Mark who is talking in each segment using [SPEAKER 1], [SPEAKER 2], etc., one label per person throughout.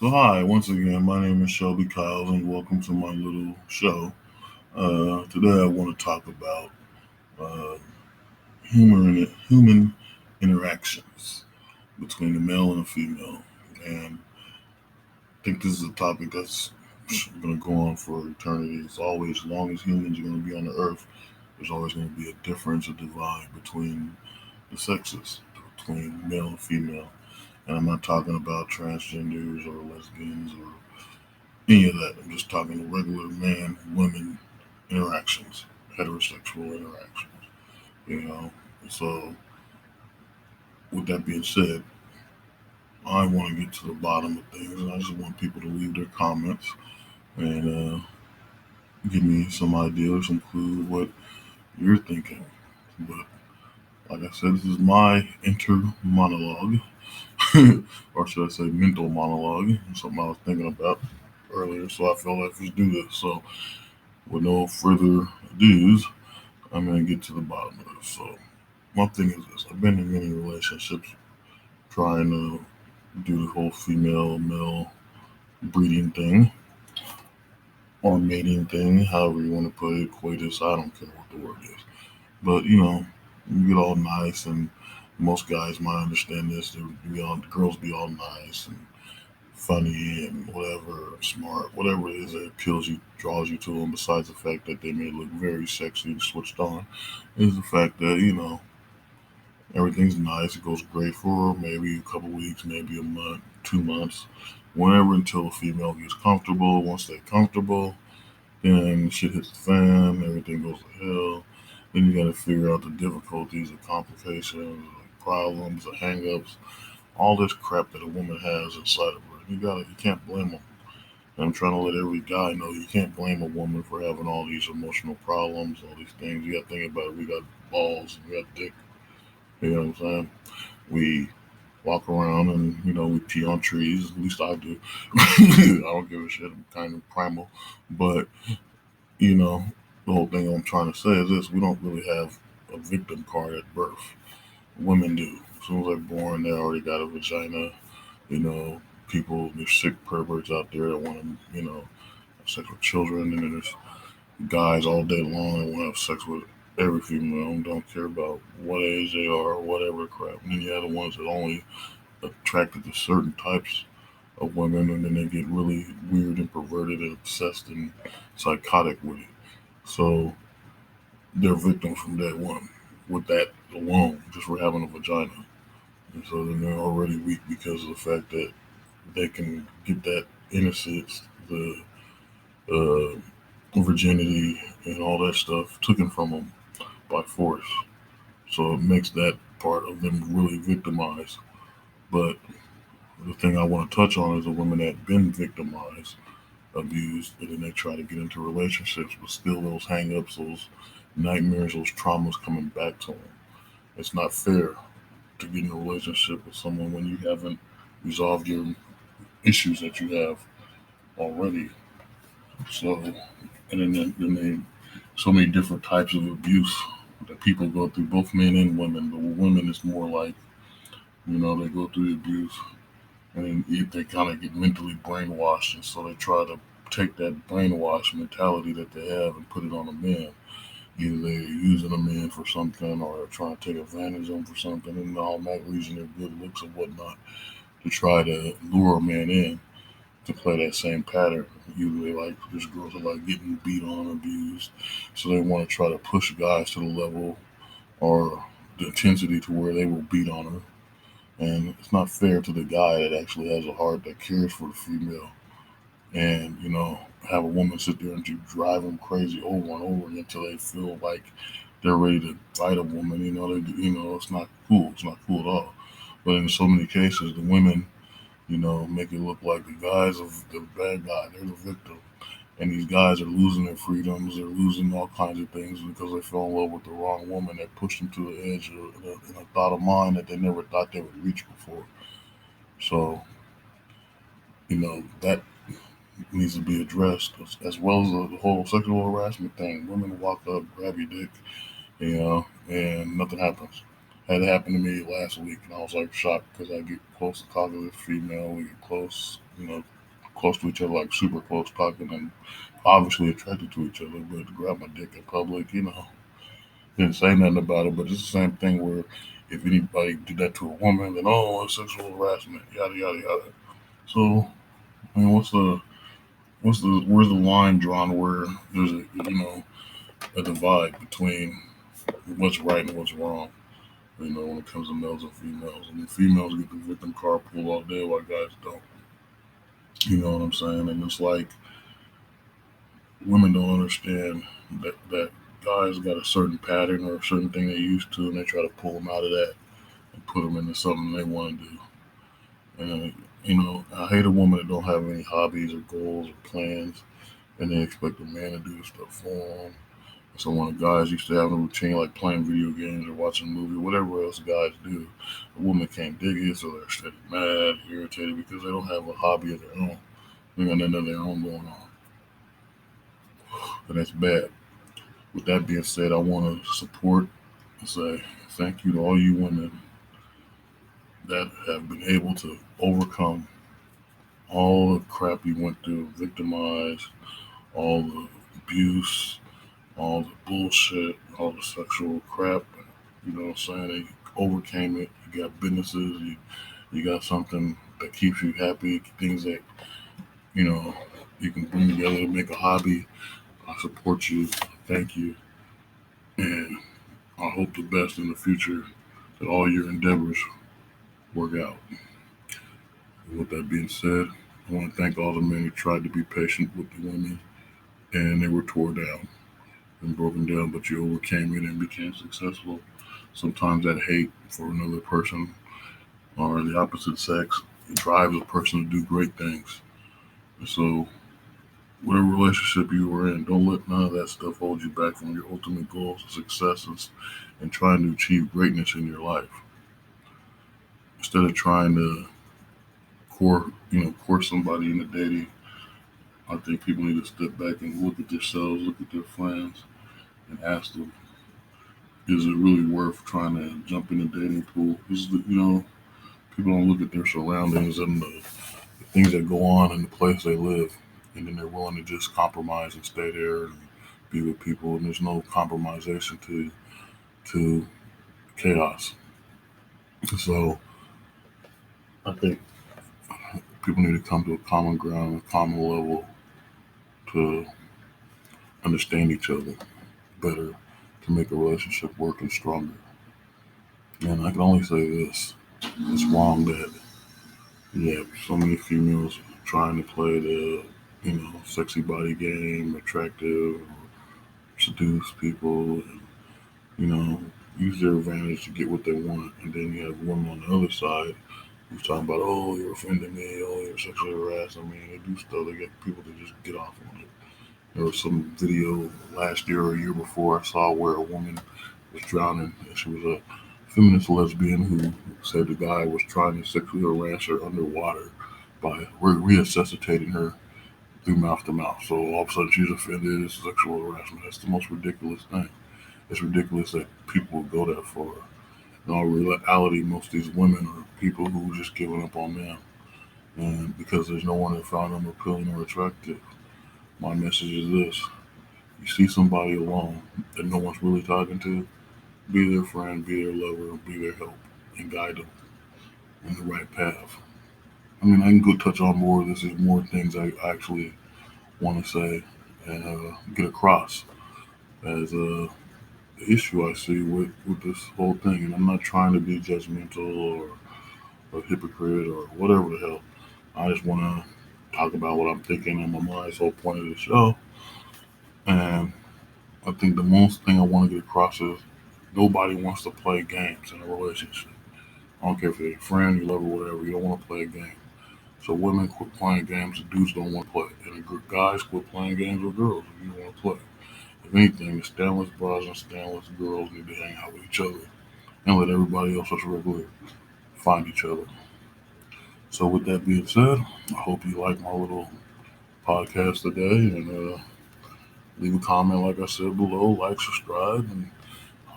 [SPEAKER 1] So hi, once again, my name is Shelby Kyles, and welcome to my little show. Today, I want to talk about uh, human interactions between a male and a female, and I think this is a topic that's going to go on for eternity. It's always, as long as humans are going to be on the earth, there's always going to be a difference, a divide between the sexes, between male and female. And I'm not talking about transgenders or lesbians or any of that. I'm just talking regular man women interactions, heterosexual interactions. You know. So with that being said, I want to get to the bottom of things, and I just want people to leave their comments and give me some idea or some clue of what you're thinking. But like I said, this is my inter monologue, or should I say mental monologue, something I was thinking about earlier. So I feel like let's do this. So with no further ado, I'm gonna get to the bottom of this. So my thing is this: I've been in many relationships trying to do the whole female male breeding thing or mating thing, however you want to put it, coitus. I don't care what the word is, but you get all nice, and most guys might understand this. They be all, the girls be all nice and funny and whatever, smart, whatever it is that appeals you, draws you to them. Besides the fact that they may look very sexy and switched on, is the fact that everything's nice. It goes great for maybe a couple weeks, maybe a month, 2 months, whenever until the female gets comfortable. Once they're comfortable, then shit hits the fan. Everything goes to hell. Then you got to figure out the difficulties, the complications, the problems, the hangups, all this crap that a woman has inside of her. You can't blame them. And I'm trying to let every guy know you can't blame a woman for having all these emotional problems, all these things. You got to think about it. We got balls, we got dick. You know what I'm saying? We walk around and we pee on trees. At least I do. I don't give a shit. I'm kind of primal, but you know the whole thing I'm trying to say is this: we don't really have a victim card at birth. Women do. As soon as they're born, they already got a vagina. You know, there's sick perverts out there that want to have sex with children, and then there's guys all day long that want to have sex with every female and don't care about what age they are or whatever crap. And then you have the ones that only attracted to certain types of women, and then they get really weird and perverted and obsessed and psychotic with it. So they're victims from day one with that alone, just for having a vagina. And so then they're already weak because of the fact that they can get that innocence, the virginity, and all that stuff taken from them by force. So it makes that part of them really victimized. But the thing I want to touch on is the women that have been victimized, abused, and then they try to get into relationships, but still those hang-ups, those nightmares, those traumas coming back to them. It's not fair to get in a relationship with someone when you haven't resolved your issues that you have already. So, and then they, so many different types of abuse that people go through, both men and women. But with women, it's more like, they go through the abuse and then they kind of get mentally brainwashed. And so they try to take that brainwash mentality that they have and put it on a man. Either they're using a man for something or they're trying to take advantage of him for something, and all that reason their good looks and whatnot to try to lure a man in to play that same pattern. Usually, like these girls are like getting beat on, abused, so they want to try to push guys to the level or the intensity to where they will beat on her. And it's not fair to the guy that actually has a heart that cares for the female, and have a woman sit there and drive them crazy over and over again until they feel like they're ready to fight a woman. It's not cool. It's not cool at all. But in so many cases, the women make it look like the guys are the bad guy. They're the victim. And these guys are losing their freedoms. They're losing all kinds of things because they fell in love with the wrong woman that pushed them to the edge in a thought of mind that they never thought they would reach before. So, that needs to be addressed as well as the whole sexual harassment thing. Women walk up, grab your dick, and nothing happens. Had it happen to me last week, and I was like shocked because I get close to talking to this female, we get close, close to each other, like super close, talking and obviously attracted to each other, but to grab my dick in public, didn't say nothing about it. But it's the same thing where if anybody did that to a woman, then it's sexual harassment, yada yada yada. So, I mean, where's the line drawn where there's a divide between what's right and what's wrong? When it comes to males and females. I mean, females get the victim card pulled all day while guys don't. You know what I'm saying? And it's like women don't understand that guys got a certain pattern or a certain thing they're used to, and they try to pull them out of that and put them into something they want to do. And I hate a woman that don't have any hobbies or goals or plans, and they expect a man to do stuff for them. So when guys used to have a routine like playing video games or watching a movie, whatever else guys do, a woman can't dig it, so they're steady mad, irritated because they don't have a hobby of their own. They got nothing of their own going on, and that's bad. With that being said, I want to support and say thank you to all you women that have been able to overcome all the crap you went through, victimized, all the abuse, all the bullshit, all the sexual crap. You know what I'm saying? They overcame it. You got businesses. You got something that keeps you happy. Things that you can bring together to make a hobby. I support you. Thank you, and I hope the best in the future. That all your endeavors work out. And with that being said, I want to thank all the men who tried to be patient with the women, and they were tore down and broken down, but you overcame it and became successful. Sometimes that hate for another person or the opposite sex drives a person to do great things. And so, whatever relationship you were in, don't let none of that stuff hold you back from your ultimate goals and successes and trying to achieve greatness in your life. Instead of trying to court somebody into dating, I think people need to step back and look at themselves, look at their friends, and ask them, is it really worth trying to jump in the dating pool? People don't look at their surroundings and the things that go on in the place they live, and then they're willing to just compromise and stay there and be with people, and there's no compromisation to chaos. So I think people need to come to a common ground, a common level to understand each other better to make a relationship work and stronger. And I can only say this: it's wrong that you have so many females trying to play the sexy body game, attractive, seduce people, and use their advantage to get what they want. And then you have women on the other side who's talking about, oh, you're offending me, oh, you're sexually harassing me. They do stuff. They get people to just get off on it. There was some video last year or a year before I saw where a woman was drowning, and she was a feminist lesbian who said the guy was trying to sexually harass her underwater by resuscitating her through mouth to mouth. So all of a sudden she's offended. It's sexual harassment. That's the most ridiculous thing. It's ridiculous that people would go that far. In all reality, most of these women are people who are just giving up on men, and because there's no one that found them appealing or attractive. My message is this: you see somebody alone that no one's really talking to, be their friend, be their lover, be their help, and guide them in the right path. I mean, I can go touch on more of this. There's more things I actually want to say and get across as the issue I see with this whole thing. And I'm not trying to be judgmental or a hypocrite or whatever the hell. I just want to talk about what I'm thinking on my mind. It's the whole point of the show. And I think the most thing I want to get across is nobody wants to play games in a relationship. I don't care if they're your friend, your lover, whatever. You don't want to play a game. So women quit playing games that dudes don't want to play. And guys quit playing games with girls if you don't want to play. If anything, the Stanless bras and Stanless girls need to hang out with each other and let everybody else that's regular find each other. So with that being said, I hope you like my little podcast today, and leave a comment like I said below, like, subscribe, and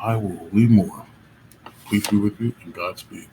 [SPEAKER 1] I will leave more. Peace be with you, and Godspeed.